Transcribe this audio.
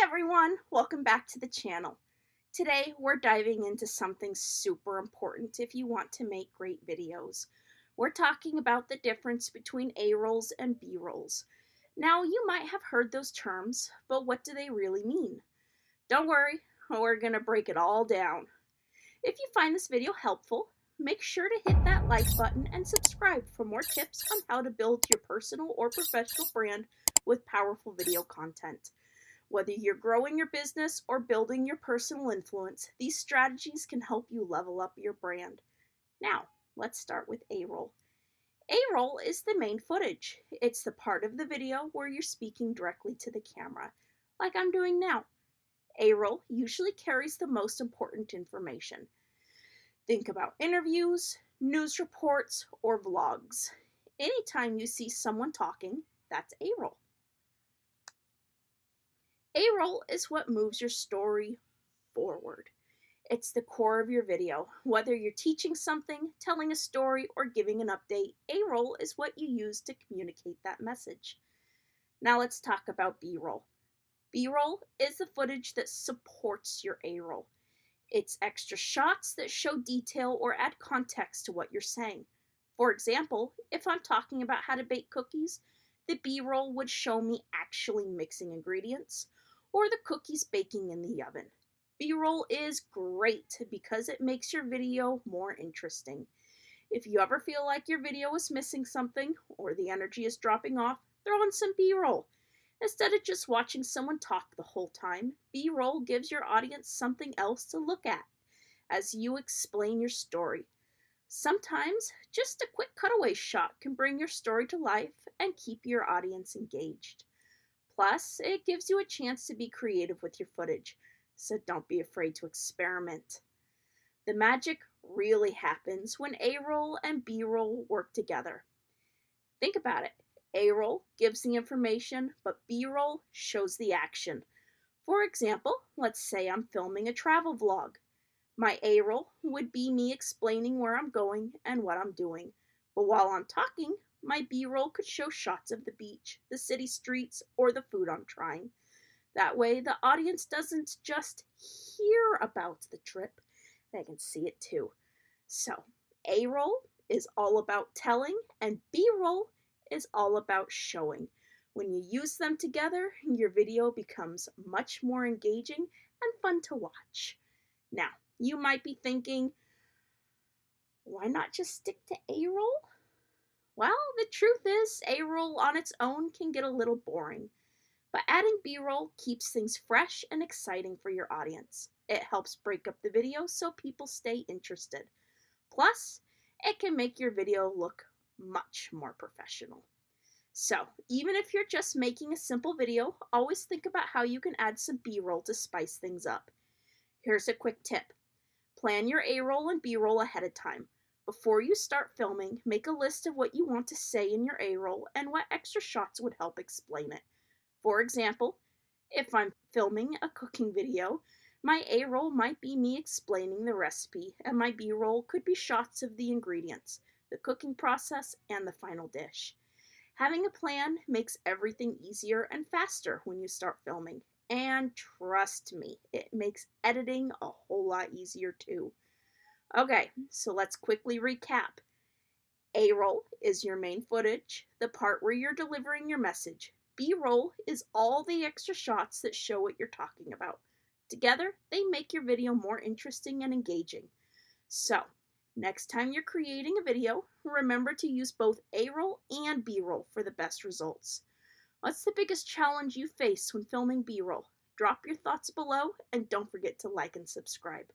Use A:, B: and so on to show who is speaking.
A: everyone, welcome back to the channel. Today we're diving into something super important if you want to make great videos. We're talking about the difference between A-rolls and B-rolls. Now you might have heard those terms, but what do they really mean? Don't worry, we're going to break it all down. If you find this video helpful, make sure to hit that like button and subscribe for more tips on how to build your personal or professional brand with powerful video content. Whether you're growing your business or building your personal influence, these strategies can help you level up your brand. Now, let's start with A-roll. A-roll is the main footage. It's the part of the video where you're speaking directly to the camera, like I'm doing now. A-roll usually carries the most important information. Think about interviews, news reports, or vlogs. Anytime you see someone talking, that's A-roll. A-roll is what moves your story forward. It's the core of your video. Whether you're teaching something, telling a story, or giving an update, A-roll is what you use to communicate that message. Now let's talk about B-roll. B-roll is the footage that supports your A-roll. It's extra shots that show detail or add context to what you're saying. For example, if I'm talking about how to bake cookies, the B-roll would show me actually mixing ingredients or the cookies baking in the oven. B-roll is great because it makes your video more interesting. If you ever feel like your video is missing something or the energy is dropping off, throw in some B-roll. Instead of just watching someone talk the whole time, B-roll gives your audience something else to look at as you explain your story. Sometimes, just a quick cutaway shot can bring your story to life and keep your audience engaged. Plus, it gives you a chance to be creative with your footage, so don't be afraid to experiment. The magic really happens when A-roll and B-roll work together. Think about it. A-roll gives the information, but B-roll shows the action. For example, let's say I'm filming a travel vlog. My A-roll would be me explaining where I'm going and what I'm doing. But while I'm talking, my B-roll could show shots of the beach, the city streets, or the food I'm trying. That way, the audience doesn't just hear about the trip, they can see it too. So, A-roll is all about telling, and B-roll is all about showing. When you use them together, your video becomes much more engaging and fun to watch. Now, you might be thinking, why not just stick to A-roll? Well, the truth is, A-roll on its own can get a little boring, but adding B-roll keeps things fresh and exciting for your audience. It helps break up the video so people stay interested. Plus, it can make your video look much more professional. So, even if you're just making a simple video, always think about how you can add some B-roll to spice things up. Here's a quick tip. Plan your A-roll and B-roll ahead of time. Before you start filming, make a list of what you want to say in your A-roll and what extra shots would help explain it. For example, if I'm filming a cooking video, my A-roll might be me explaining the recipe, and my B-roll could be shots of the ingredients, the cooking process, and the final dish. Having a plan makes everything easier and faster when you start filming. And trust me, it makes editing a whole lot easier too. Okay, so let's quickly recap. A-roll is your main footage, the part where you're delivering your message. B-roll is all the extra shots that show what you're talking about. Together, they make your video more interesting and engaging. So, next time you're creating a video, remember to use both A-roll and B-roll for the best results. What's the biggest challenge you face when filming B-roll? Drop your thoughts below and don't forget to like and subscribe.